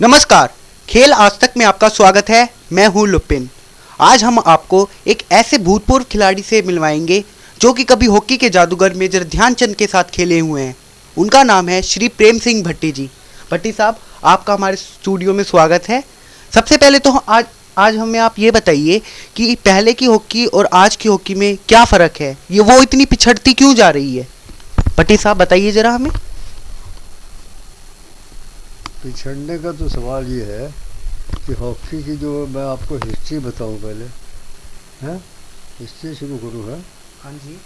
नमस्कार, खेल आज तक में आपका स्वागत है। मैं हूं लुपिन। आज हम आपको एक ऐसे भूतपूर्व खिलाड़ी से मिलवाएंगे जो कि कभी हॉकी के जादूगर मेजर ध्यानचंद के साथ खेले हुए हैं। उनका नाम है श्री प्रेम सिंह भट्टी जी। भट्टी साहब, आपका हमारे स्टूडियो में स्वागत है। सबसे पहले तो आज हमें आप ये बताइए कि पहले की हॉकी और आज की हॉकी में क्या फ़र्क है, ये वो इतनी पिछड़ती क्यों जा रही है। भट्टी साहब बताइए ज़रा हमें। पिछड़ने का तो सवाल ये है कि हॉकी की जो मैं आपको हिस्ट्री बताऊं पहले, हैं हिस्ट्री शुरू करूँ है। हाँ जी।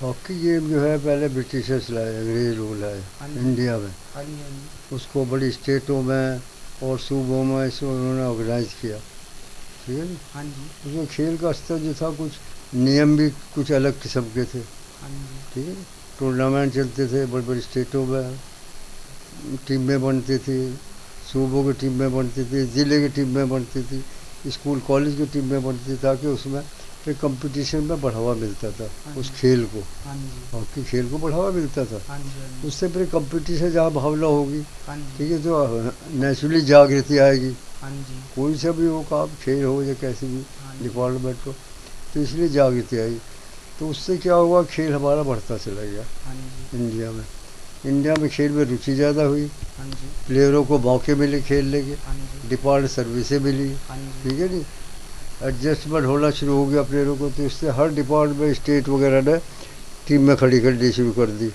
हॉकी गेम जो है पहले ब्रिटिशर्स लाए, अंग्रेज लोग लाए इंडिया में। हाँ जी। उसको बड़ी स्टेटों में और सूबों में इसको उन्होंने ऑर्गेनाइज किया, ठीक है ना। हाँ जी। उसमें खेल का स्तर जो था, कुछ नियम भी कुछ अलग किस्म के थे, हाँ जी। ठीक है। टूर्नामेंट चलते थे बड़ी बड़ी स्टेटों में, टीमें बनती थी, सूबों की टीमें बनती थी, ज़िले की टीमें बनती थी, स्कूल कॉलेज की टीमें बनती थी, ताकि उसमें फिर कंपटीशन में बढ़ावा मिलता था। उस खेल को, हॉकी खेल को बढ़ावा मिलता था। उससे फिर कंपटीशन जहाँ भावना होगी, ठीक है, तो नेचुरली जागृति आएगी। कोई सा भी हो काम, खेल हो या कैसी भी डिपार्टमेंट हो, तो इसलिए जागृति आई। तो उससे क्या हुआ, खेल हमारा बढ़ता चला गया इंडिया में। इंडिया में खेल में रुचि ज़्यादा हुई, प्लेयरों को मौके मिले खेलने के, डिपार्ट सर्विसें मिली, ठीक है नी, एडजस्टमेंट होना शुरू हो गया प्लेयरों को। तो इससे हर डिपार्ट में स्टेट वगैरह ने टीम में खड़ी करनी शुरू कर दी।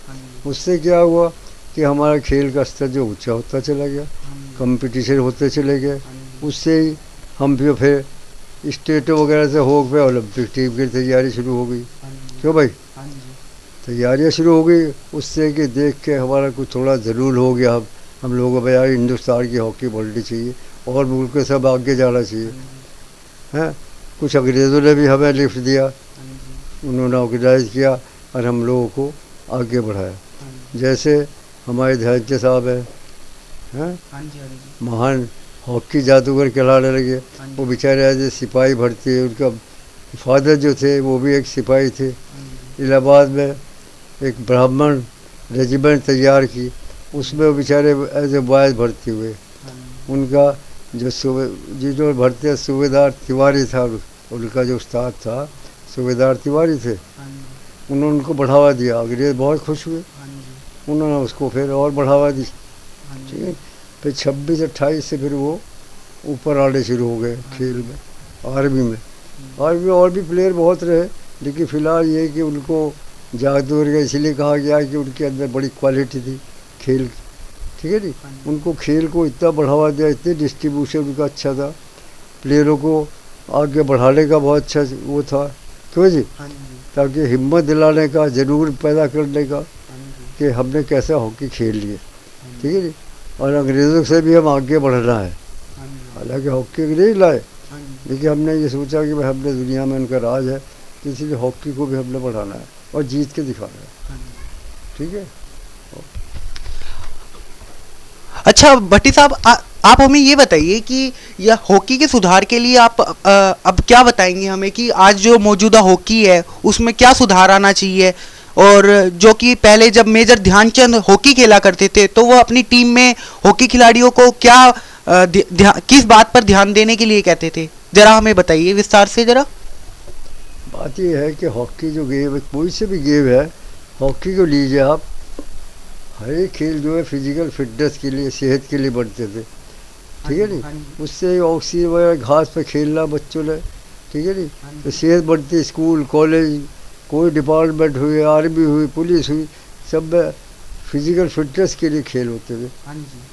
उससे क्या हुआ कि हमारा खेल का स्तर जो ऊंचा होता चला गया, कंपटीशन होते चले गए। उससे ही हम भी फिर स्टेटों वगैरह से हो गए, ओलंपिक टीम की तैयारी शुरू हो गई। क्यों भाई, तैयारियाँ शुरू हो गई। उससे कि देख के हमारा कुछ थोड़ा ज़रूर हो गया, हम लोगों को यार हिंदुस्तान की हॉकी बढ़नी चाहिए और मुल्क के सब आगे जाना चाहिए, हैं। कुछ अंग्रेज़ों ने भी हमें लिफ्ट दिया, उन्होंने ऑर्गेनाइज किया और हम लोगों को आगे बढ़ाया। जैसे हमारे ध्यानचंद साहब हैं, महान हॉकी जादूगर कहलाने लगे। वो बेचारे ऐसे सिपाही भर्ती है, उनका फादर जो थे वो भी एक सिपाही थे। इलाहाबाद में एक ब्राह्मण रेजिमेंट तैयार की, उसमें वो बेचारे एज ए बॉयज़ भर्ती हुए। उनका जो जिन्होंने भर्ती सूबेदार तिवारी था, उनका जो उस्ताद था सूबेदार तिवारी थे, उन्होंने उनको बढ़ावा दिया। अंग्रेज बहुत खुश हुए, उन्होंने उसको फिर और बढ़ावा दी, ठीक है। फिर 26-28 से फिर वो ऊपर आने शुरू हो गए खेल में, आर्मी में। आर्मी में और भी प्लेयर बहुत रहे, लेकिन फ़िलहाल ये कि उनको जादूगर का इसलिए कहा गया कि उनके अंदर बड़ी क्वालिटी थी खेल की, ठीक है नी। उनको खेल को इतना बढ़ावा दिया, इतनी डिस्ट्रीब्यूशन उनका अच्छा था, प्लेयरों को आगे बढ़ाने का बहुत अच्छा वो था, क्यों जी, ताकि हिम्मत दिलाने का, ज़रूर पैदा करने का कि हमने कैसे हॉकी खेल लिए, ठीक है नी। और अंग्रेज़ों से भी हम आगे बढ़ना है। हालांकि हॉकी अंग्रेज लाए, लेकिन हमने ये सोचा कि भाई हमने दुनिया में उनका राज है, तो इसलिए हॉकी को भी हमने बढ़ाना है और जीत के दिखाना है, ठीक है। अच्छा भट्टी साहब, आप हमें ये बताइए कि यह हॉकी के सुधार के लिए आप अब क्या बताएंगे हमें कि आज जो मौजूदा हॉकी है उसमें क्या सुधार आना चाहिए, और जो कि पहले जब मेजर ध्यानचंद हॉकी खेला करते थे तो वो अपनी टीम में हॉकी खिलाड़ियों को क्या किस बात पर ध्यान देने के लिए कहते थे, जरा हमें बताइए विस्तार से जरा। बात यह है कि हॉकी जो गेम है, कोई से भी गेम है, हॉकी को लीजिए आप, हर एक खेल जो है फिजिकल फिटनेस के लिए, सेहत के लिए बनते थे, ठीक है नी। उससे ऑक्सीजन वगैरह घास पे खेलना बच्चों ने, ठीक है नी, तो सेहत बढ़ती। स्कूल कॉलेज कोई डिपार्टमेंट हुई, आर्मी हुई, पुलिस हुई, सब में फिजिकल फिटनेस के लिए खेल होते थे,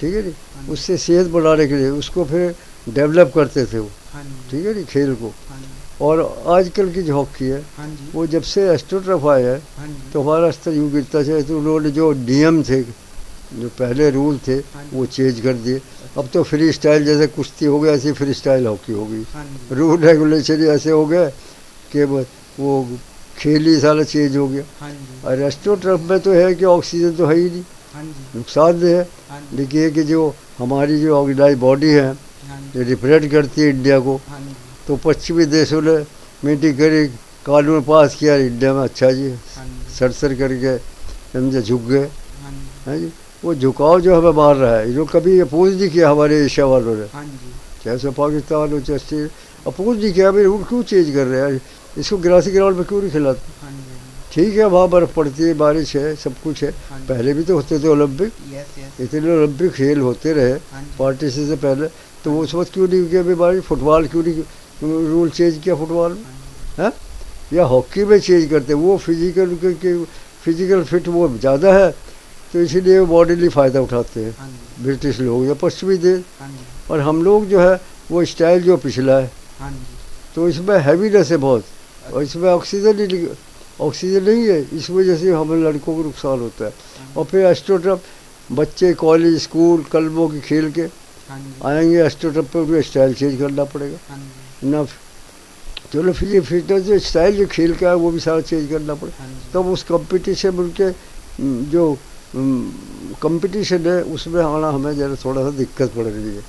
ठीक है नी। उससे सेहत बढ़ाने के लिए उसको फिर डेवलप करते थे वो, ठीक है नी, खेल को। और आजकल की जो हॉकी है, वो जब से एस्ट्रोटर्फ आया है तो हमारा स्तर यूँ गिरता है। तो उन्होंने जो नियम थे, जो पहले रूल थे, वो चेंज कर दिए। अब तो फ्री स्टाइल, जैसे कुश्ती हो गया ऐसी फ्री स्टाइल हॉकी हो गई। रूल रेगुलेशन ऐसे हो गए कि वो खेल ही सारा चेंज हो गया। और एस्ट्रोटर्फ में तो है कि ऑक्सीजन तो है ही नहीं, नुकसानदेह है। लेकिन ये कि जो हमारी जो ऑर्गेनाइज बॉडी है, जो रिप्रेजेंट करती है इंडिया को, तो पश्चिमी देशों ने मीटिंग करी, कानून पास किया, इंडिया में अच्छा जी सर करके समझे झुक गए, हैं जी। वो झुकाव जो हमें मार रहा है, जो कभी अपोज नहीं किया हमारे एशिया वालों ने, हाँ जी, चाहे सो पाकिस्तान हो चाहे ऑस्ट्रेलिया, अपोज नहीं किया। भाई रूल क्यों चेंज कर रहे हैं, इसको ग्रासी ग्राउंड पर क्यों नहीं खिलाते? हाँ जी, ठीक है वहाँ बर्फ़ पड़ती है, बारिश है, सब कुछ है। हाँ जी। पहले भी तो होते थे ओलंपिक, यस यस, इतने ओलंपिक खेल होते रहे हाँ जी, पार्टीशन से पहले, तो वो उस वक्त क्यों नहीं किया? भाई फुटबॉल क्यों नहीं रूल चेंज किया फुटबॉल में, है? या हॉकी में चेंज करते, वो फिजिकल फिट वो ज़्यादा है, तो इसीलिए वो बॉडीली फ़ायदा उठाते हैं हाँ जी, ब्रिटिश लोग या पश्चिमी देश। हाँ जी, और हम लोग जो है वो स्टाइल जो पिछला है, हाँ जी, तो इसमें हैवीनेस है बहुत, और इसमें ऑक्सीजन नहीं है, इस वजह से हमें लड़कों को नुकसान होता है। और फिर एस्ट्रोटर्फ, बच्चे कॉलेज स्कूल क्लबों की खेल के हाँ जी, आएंगे एस्ट्रोटर्फ पे, उनको स्टाइल चेंज करना पड़ेगा हाँ जी, ना। चलो फिर फिटनेस जो स्टाइल जो खेल का है वो भी सारा चेंज करना पड़ेगा, हाँ जी, तब उस कंपटीशन में उनके जो कंपटीशन है उसमें आना हमें ज़रा थोड़ा सा दिक्कत पड़ रही है,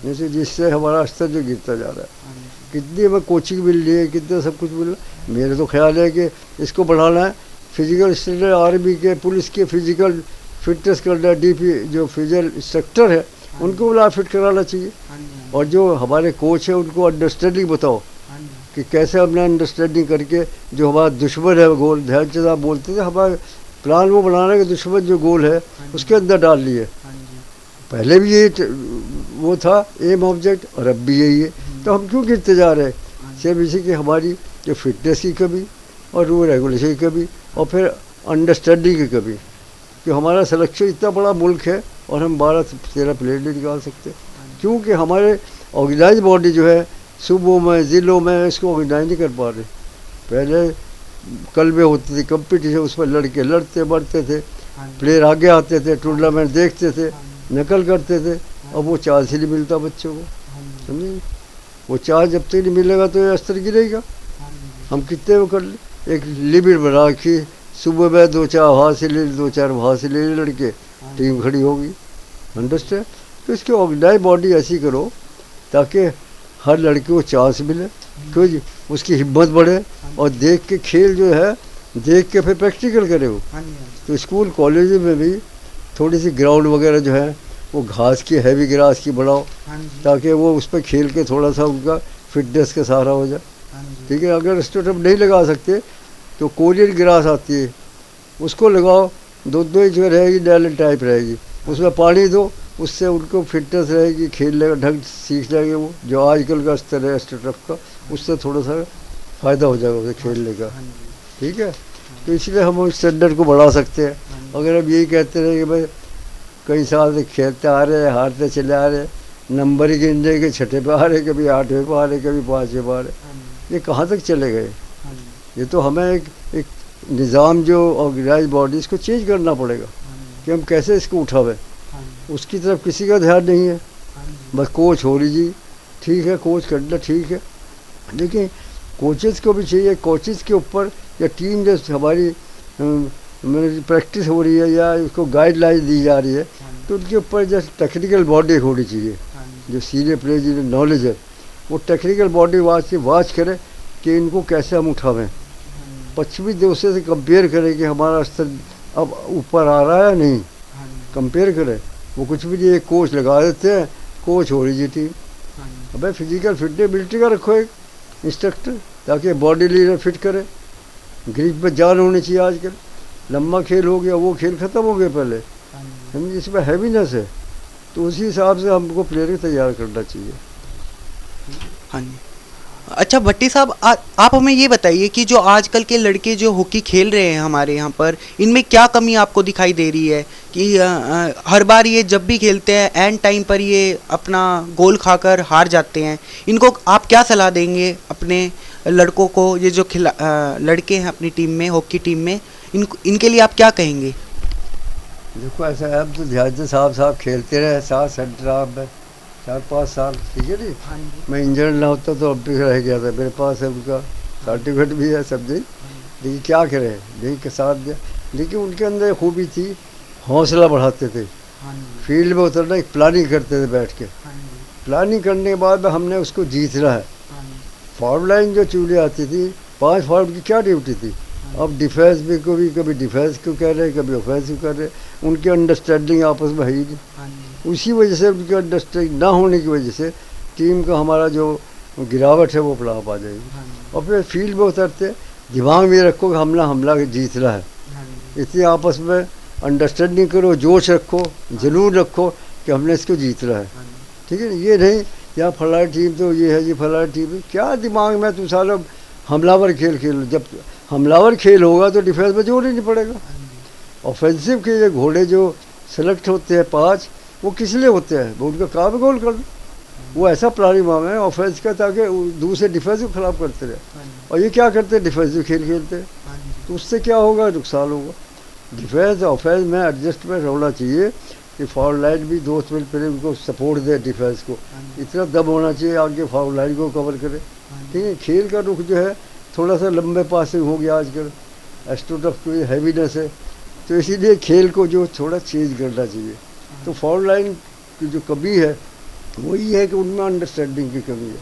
हाँ जी, जिससे हमारा स्तर जो गिरता जा रहा है। हाँ जी, कितनी हमें कोचिंग मिल रही है, कितना सब कुछ मिल रहा है। मेरे तो ख्याल है कि इसको बढ़ाना है, फिजिकल स्टैंडर्ड आर्मी के पुलिस के फिजिकल फिटनेस करना, डीपी जो फिजिकल इंस्ट्रक्टर है उनको बुला फिट कराना चाहिए। हाँ जी, और जो हमारे कोच है उनको अंडरस्टैंडिंग बताओ हाँ जी, कि कैसे हमने अंडरस्टैंडिंग करके जो हमारा दुश्मन है गोल, ध्यानचंद साहब बोलते थे हमारा प्लान वो बनाने का दुश्मन जो गोल है उसके अंदर डाल लिए। हाँ जी, पहले भी ये वो था एम ऑब्जेक्ट, और अब भी यही है, तो हम क्यों गिरते जा रहे हैं? सिर्फ इसी की हमारी जो फिटनेस की कमी और रूल रेगुलेशन की कमी और फिर अंडरस्टैंडिंग की कमी, कि हमारा सिलेक्शन इतना बड़ा मुल्क है और हम 12-13 प्लेयर नहीं निकाल सकते, क्योंकि हमारे ऑर्गेनाइज बॉडी जो है सूबों में ज़िलों में इसको ऑर्गेनाइज नहीं कर पा रहे। पहले कलबे होती थी कंपटीशन, उसमें लड़के लड़ते बढ़ते थे, हाँ जी, प्लेयर आगे आते थे, टूर्नामेंट देखते थे, नकल करते थे, अब वो चांस ही नहीं मिलता बच्चों को, हाँ जी, समझे? वो चांस जब तक नहीं मिलेगा तो ये स्तर गिरेगा। हाँ जी, हम कितने वो कर ले, एक लिमिट बना कि सुबह में 2-4 वहाँ से ले, 2-4 वहाँ से ले लड़के, टीम खड़ी होगी, अंडरस्टैंड? तो इसकी ऑर्गेनाइज बॉडी ऐसी करो ताकि हर लड़के को चांस मिले, क्यों उसकी हिम्मत बढ़े, और देख के खेल जो है देख के फिर प्रैक्टिकल करे वो। हाँ जी, तो स्कूल कॉलेज में भी थोड़ी सी ग्राउंड वगैरह जो है वो घास की, हैवी ग्रास की बनाओ, हाँ जी, ताकि वो उस पर खेल के थोड़ा सा उनका फिटनेस का सहारा हो जाए। हाँ जी, ठीक है, अगर स्टेटअप नहीं लगा सकते तो कोरियन ग्रास आती है उसको लगाओ, 2-2 इंच में रहेगी, नैलन टाइप रहेगी, उसमें पानी दो, उससे उनको फिटनेस रहेगी, खेलने का ढंग सीख जाएंगे वो, जो आजकल का स्तर है स्टेटअप का, उससे थोड़ा सा फ़ायदा हो जाएगा उसे खेलने का। हाँ जी, ठीक है, तो इसलिए हम उस स्टैंडर्ड को बढ़ा सकते हैं। हाँ जी, अगर हम यही कहते रहे कि भाई कई साल से खेलते आ रहे हैं, हारते चले आ रहे हैं, नंबर ही गिनने के 6ठे पे आ रहे, कभी 8वें पे आ रहे, कभी 5वें पे आ रहे, हाँ जी, ये कहाँ तक चले गए? हाँ जी, ये तो हमें एक निज़ाम जो ऑर्गेनाइज बॉडी इसको चेंज करना पड़ेगा हाँ जी, कि हम कैसे इसको उठावें। हाँ जी, उसकी तरफ किसी का ध्यान नहीं है, हाँ जी, बस कोच हो लीजिए, ठीक है कोच करना ठीक है, लेकिन कोचेज़ को भी चाहिए, कोचेज़ के ऊपर या टीम जो हमारी प्रैक्टिस हो रही है या उसको गाइडलाइन दी जा रही है, हाँ जी, तो उनके ऊपर जो टेक्निकल बॉडी होनी चाहिए, हाँ जी, जो सीनियर प्लेयर जिन्हें नॉलेज है, वो टेक्निकल बॉडी वाच करे कि इनको कैसे हम उठावें, हाँ जी, पश्चिमी देशों से कंपेयर करें कि हमारा स्तर अब ऊपर आ रहा है या नहीं, हाँ जी, कंपेयर करें। वो कुछ भी नहीं, एक कोच लगा देते हैं, कोच हो रही टीम। हाँ जी, अबे फिजिकल फिटनेस मिलिट्री का रखो एक इंस्ट्रक्टर, ताकि बॉडी लीडर फिट करे। ग्रीप में जान होनी चाहिए, आजकल लंबा खेल हो गया, वो खेल ख़त्म हो गया पहले, हाँ जी, हम इसमें हैवीनेस है, तो उसी हिसाब से हमको प्लेयर तैयार करना चाहिए। हाँ जी। अच्छा भट्टी साहब, आप हमें ये बताइए कि जो आजकल के लड़के जो हॉकी खेल रहे हैं हमारे यहाँ पर, इनमें क्या कमी आपको दिखाई दे रही है कि हर बार ये जब भी खेलते हैं एंड टाइम पर ये अपना गोल खाकर हार जाते हैं? इनको आप क्या सलाह देंगे अपने लड़कों को, ये जो लड़के हैं अपनी टीम में, हॉकी टीम में, इनके लिए आप क्या कहेंगे? देखो ऐसा है, हम तो ध्यान साहब खेलते रहे 7 सेंटर आप में 4-5 साल, ठीक है जी। हाँ जी, मैं इंजर्ड ना होता तो अब भी रह गया था, मेरे पास है उनका सर्टिफिकेट भी है सब जी, लेकिन क्या करें, नहीं के साथ दिया। लेकिन उनके अंदर खूबी थी, हौसला बढ़ाते थे, हाँ जी, फील्ड में उतरना एक प्लानिंग करते थे बैठ के, हाँ जी, प्लानिंग करने के बाद हमने उसको जीतना है। हाँ जी, फॉरवर्ड लाइन जो चूड़ी आती थी, 5 फॉरवर्ड की क्या ड्यूटी थी, अब डिफेंस में को भी कभी डिफेंस को कर रहे, कभी ऑफेंस को कर रहे, उनकी अंडरस्टैंडिंग आपस में है ही नहीं। हाँ जी। उसी वजह से उनकी अंडरस्टैंडिंग ना होने की वजह से टीम का हमारा जो गिरावट है वो पड़ाव आ जाएगी। हाँ जी। और फिर फील्ड में उतरते दिमाग में रखो कि हमला जीतना है, हाँ जी। इसलिए आपस में अंडरस्टैंडिंग करो, जोश रखो, जुनून रखो कि हमने इसको जीतना है। हाँ जी। ठीक है ना, ये नहीं यहाँ फलानी टीम तो ये है जी, फलानी टीम है, क्या दिमाग में तुम सारा हमलावर खेल खेलो। जब हमलावर खेल होगा तो डिफेंस में जोर ही नहीं पड़ेगा। हाँ जी। ऑफेंसिव के ये घोड़े जो सेलेक्ट होते हैं 5, वो किस लिए होते हैं? वो उनका काम गोल कर दो, वो ऐसा प्लानिंग मांगा है ऑफेंस का ताकि दूसरे डिफेंस को खराब करते रहे। हाँ जी। और ये क्या करते हैं? डिफेंसिव खेल खेलते हैं। हाँ जी। तो उससे क्या होगा? नुकसान होगा। डिफेंस ऑफेंस में एडजस्टमेंट होना चाहिए कि फॉरवर्ड लाइन भी दोस्त मिल पर उनको सपोर्ट दे, डिफेंस को हाँ जी। इतना दम होना चाहिए आगे फॉरवर्ड लाइन को कवर करे। हाँ जी। ठीक है, खेल का रुख जो है थोड़ा सा लंबे पासिंग हो गया आजकल, एस्टोट ऑफ कोई हैवीनेस है, तो इसीलिए खेल को जो थोड़ा चेंज करना चाहिए। तो फॉरवर्ड लाइन की जो कमी है वही है कि उनमें अंडरस्टैंडिंग की कमी है।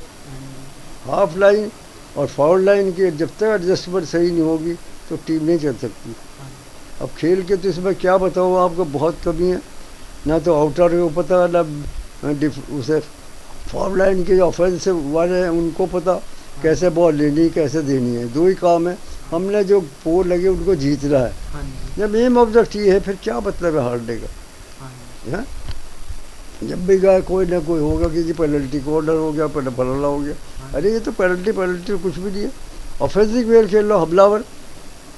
हाफ लाइन और फॉरवर्ड लाइन की जब तक एडजस्टमेंट सही नहीं होगी तो टीम नहीं चल सकती। अब खेल के तो इसमें क्या बताऊँ आपको, बहुत कमी है। ना तो आउटर को पता, ना उसे फॉरवर्ड लाइन के ऑफेंसिव वाले हैं उनको पता कैसे बॉल लेनी कैसे देनी है। दो ही काम है, हमने जो पोर लगे उनको जीतना है। हाँ जी। जब एम ऑब्जेक्ट ये है फिर क्या मतलब है हारने का? हाँ जी। है जब भी गए कोई ना कोई होगा कि जी पेनल्टी कॉर्नर हो गया, फलाना हो गया। अरे ये तो पेनल्टी तो कुछ भी नहीं है। ऑफेंसिव वेल खेल लो, हमलावर,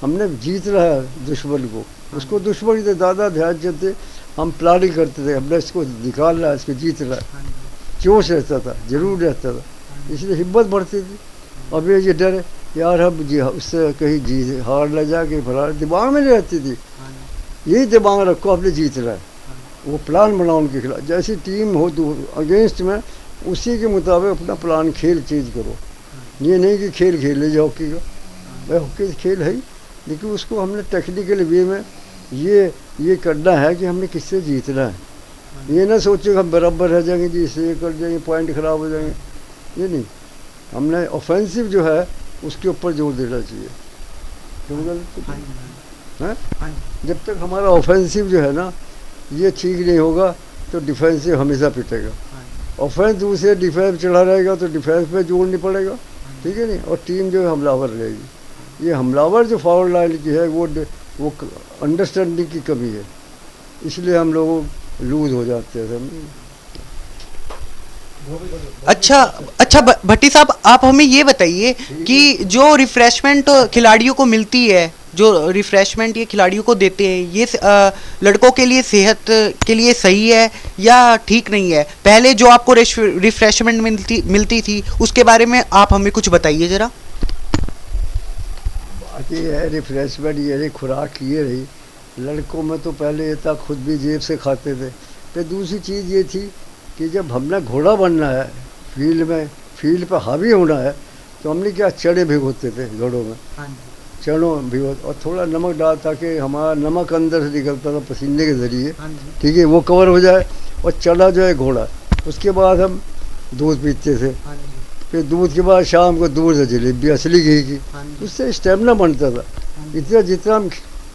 हमने जीत रहा है दुश्मन को, उसको दुश्मन से ज़्यादा ध्यान देते, हम प्लानिंग करते थे, हमने इसको निकालना है, इसको जीतना है। हाँ जी। जोश रहता था, जरूर रहता था, इसलिए हिम्मत बढ़ती थी। अब ये डर है यार हम जी उससे कहीं जी हार न जा के फलाना, दिमाग में नहीं रहती थी। हाँ जी। यही दिमाग रखो हमने जीतना है, वो प्लान बनाओ उनके खिलाफ। जैसी टीम हो तो अगेंस्ट में उसी के मुताबिक अपना प्लान खेल चेंज करो। ये नहीं कि खेल खेल ले जाओ हॉकी का, भाई हॉकी खेल है ही, लेकिन उसको हमने टेक्निकल वे में ये करना है कि हमने किससे जीतना है। ये ना सोचो कि हम बराबर रह जाएंगे जी, इससे ये कर जाएंगे, पॉइंट ख़राब हो जाएंगे, ये नहीं। हमने ऑफेंसिव जो है उसके ऊपर जोर देना चाहिए। क्यों गलत है? जब तक हमारा ऑफेंसिव जो है ना ये ठीक नहीं होगा तो डिफेंसिव हमेशा पिटेगा। ऑफेंस दूसरे डिफेंस चढ़ा रहेगा तो डिफेंस पे जोर नहीं पड़ेगा। ठीक है नहीं, और टीम जो है हमलावर रहेगी। ये हमलावर जो फॉरवर्ड लाइन की है वो अंडरस्टैंडिंग की कमी है, इसलिए हम लोग लूज हो जाते हैं। अच्छा भट्टी साहब, आप हमें ये बताइए कि जो रिफ्रेशमेंट खिलाड़ियों को मिलती है, जो रिफ्रेशमेंट ये खिलाड़ियों को देते हैं, ये लड़कों के लिए सेहत के लिए सही है या ठीक नहीं है? पहले जो आपको रिफ्रेशमेंट मिलती थी उसके बारे में आप हमें कुछ बताइए ज़रा। बाकी है रिफ्रेशमेंट, ये खुराक ये रही लड़कों में तो पहले ये था खुद भी जेब से खाते थे। फिर दूसरी चीज़ ये थी कि जब हमने घोड़ा बनना है, फील्ड पर हावी होना है, तो हमने क्या चने भिगोते थे घोड़ों में। चनों भिगो और थोड़ा नमक डाल ताकि हमारा नमक अंदर से निकलता था पसीने के ज़रिए। ठीक है, वो कवर हो जाए। और चना जो है घोड़ा, उसके बाद हम दूध पीते थे। फिर दूध के बाद शाम को दूध से जलेबी असली घी की, उससे स्टेमिना बनता था।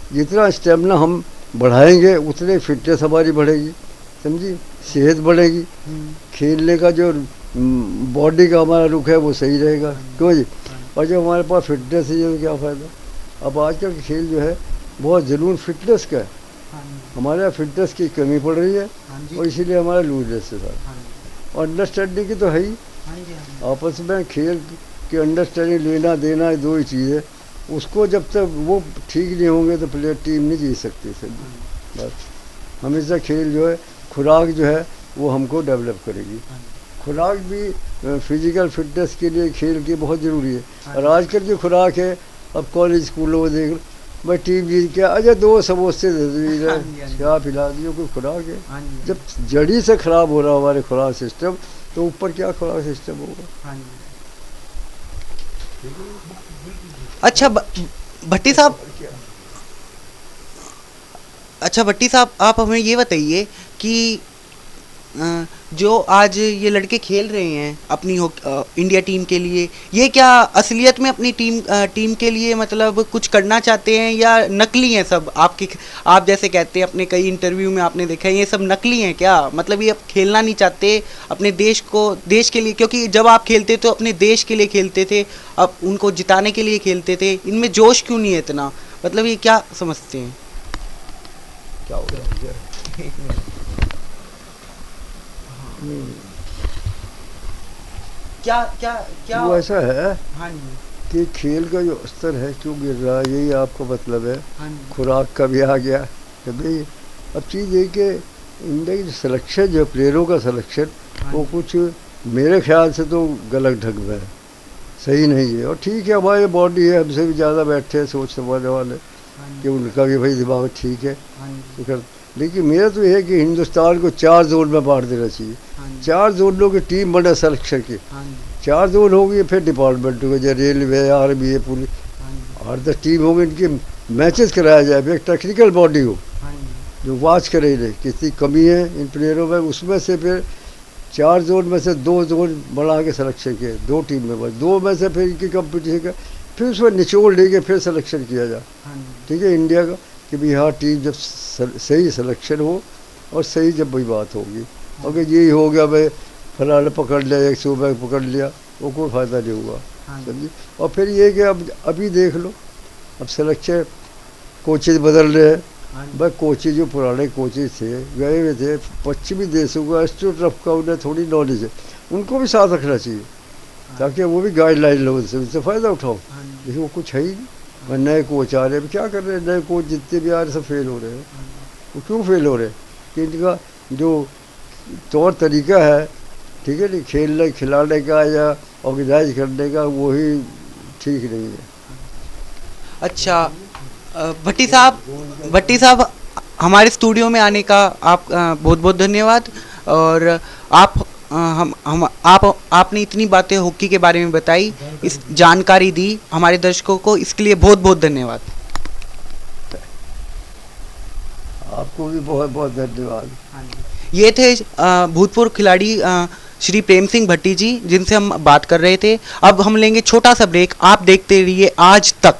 जितना स्टेमिना हम बढ़ाएंगे उतने फिटनेस हमारी बढ़ेगी, समझी, सेहत बढ़ेगी, खेलने का जो बॉडी का हमारा रुख है वो सही रहेगा। क्यों जी? और जब हमारे पास फिटनेस है तो क्या फ़ायदा? अब आजकल का खेल जो है बहुत जुनून फिटनेस का है, हमारे यहाँ फिटनेस की कमी पड़ रही है और इसीलिए हमारा लूजनेस है सारा। और अंडरस्टैंडिंग की तो है ही, आपस में खेल की अंडरस्टैंडिंग लेना देना है, दो ही चीज़ है। उसको जब तक वो ठीक नहीं होंगे तो प्लेयर टीम नहीं जीत सकती। सब बस हमेशा खेल जो है, खुराक जो है वो हमको डेवलप करेगी। खुराक भी फिजिकल फिटनेस के लिए खेल की बहुत ज़रूरी है। और आजकल की खुराक है, अब कॉलेज स्कूलों में देख लो, भाई टीम जीत के अच्छा 2 समोसे दे दो, क्या पिला दियो, कोई खुराक है? जब जड़ी से ख़राब हो रहा हमारे खुराक सिस्टम, तो ऊपर क्या खुराक सिस्टम होगा? अच्छा भट्टी साहब, आप हमें ये बताइए कि जो आज ये लड़के खेल रहे हैं अपनी इंडिया टीम के लिए, ये क्या असलियत में अपनी टीम के लिए मतलब कुछ करना चाहते हैं या नकली हैं सब? आप जैसे कहते हैं अपने कई इंटरव्यू में आपने देखा है, ये सब नकली हैं क्या? मतलब ये अब खेलना नहीं चाहते अपने देश के लिए, क्योंकि जब आप खेलते तो अपने देश के लिए खेलते थे, अब उनको जिताने के लिए खेलते थे, इनमें जोश क्यों नहीं है इतना? मतलब ये क्या समझते हैं? क्या हो गया? क्या क्या क्या वो ऐसा है हाँ जी, कि खेल का जो स्तर है क्यों गिर रहा है, यही आपका मतलब है। हाँ जी, खुराक का भी आ गया कि भाई अब चीज़ ये कि इंडिया की सिलेक्शन जो प्लेयरों का सिलेक्शन हाँ वो जी, कुछ मेरे ख्याल से तो गलत ढंग में है, सही नहीं है। और ठीक है, हमारी बॉडी है, हमसे भी ज़्यादा बैठे हैं सोच समझने वाले हाँ कि जी, उनका भी भाई दिमाग ठीक है। हाँ जी, तो कर लेकिन मेरा तो ये है कि हिंदुस्तान को 4 जोन में बांट देना चाहिए। हाँ जी, 4 जोनों की टीम बने सिलेक्शन की, हाँ जी, 4 जोन होगी, फिर डिपार्टमेंट होगा, जैसे रेलवे, आर्मी है, पुलिस, हाँ जी, 8-10 टीम होगी, इनकी मैचेस कराया जाए, फिर एक टेक्निकल बॉडी हो हाँ जी, जो वॉच करे रहे कितनी कमी है इन प्लेयरों में, उसमें से फिर 4 जोन में से 2 जोन बढ़ा के सिलेक्शन किए, 2 टीम में, बस 2 में से फिर इनकी कंपटीशन का फिर उसमें निचोड़ लेके फिर सिलेक्शन किया जाए। हाँ जी, ठीक है, इंडिया का कि भाई हाँ टीम जब सही सिलेक्शन हो और सही जब वही बात होगी। अगर यही हो गया भाई फलां ने पकड़ लिया, एक सूबे पकड़ लिया, वो कोई फ़ायदा नहीं हुआ, हाँ जी, समझिए। और फिर ये कि अब अभी देख लो, अब सिलेक्शन कोचेज बदल रहे हैं। हाँ जी, भाई कोचेज जो पुराने कोचेज थे गए हुए थे पश्चिमी देशों का, एस्ट्रोटर्फ का उन्हें थोड़ी नॉलेज है, उनको भी साथ रखना चाहिए ताकि वो भी गाइडलाइन लो, उनसे फ़ायदा उठाओ। हाँ जी, लेकिन वो कुछ है ही नहीं। और नए कोच आ रहे हैं, क्या कर रहे हैं नए कोच, जितने भी आ रहे सब फेल हो रहे हैं। हाँ जी, वो क्यों फेल हो रहे हैं कि इनका जो तौर तरीका है, ठीक है नहीं, खेलने खिलाने का या ऑर्गेनाइज करने का, वो ही ठीक नहीं है। अच्छा भट्टी साहब हमारे स्टूडियो में आने का आप बहुत बहुत धन्यवाद। और आपने इतनी बातें हॉकी के बारे में बताई, इस जानकारी दी हमारे दर्शकों को, इसके लिए बहुत बहुत धन्यवाद। आपको भी बहुत बहुत धन्यवाद। ये थे भूतपूर्व खिलाड़ी श्री प्रेम सिंह भट्टी जी, जिनसे हम बात कर रहे थे। अब हम लेंगे छोटा सा ब्रेक, आप देखते रहिए आज तक।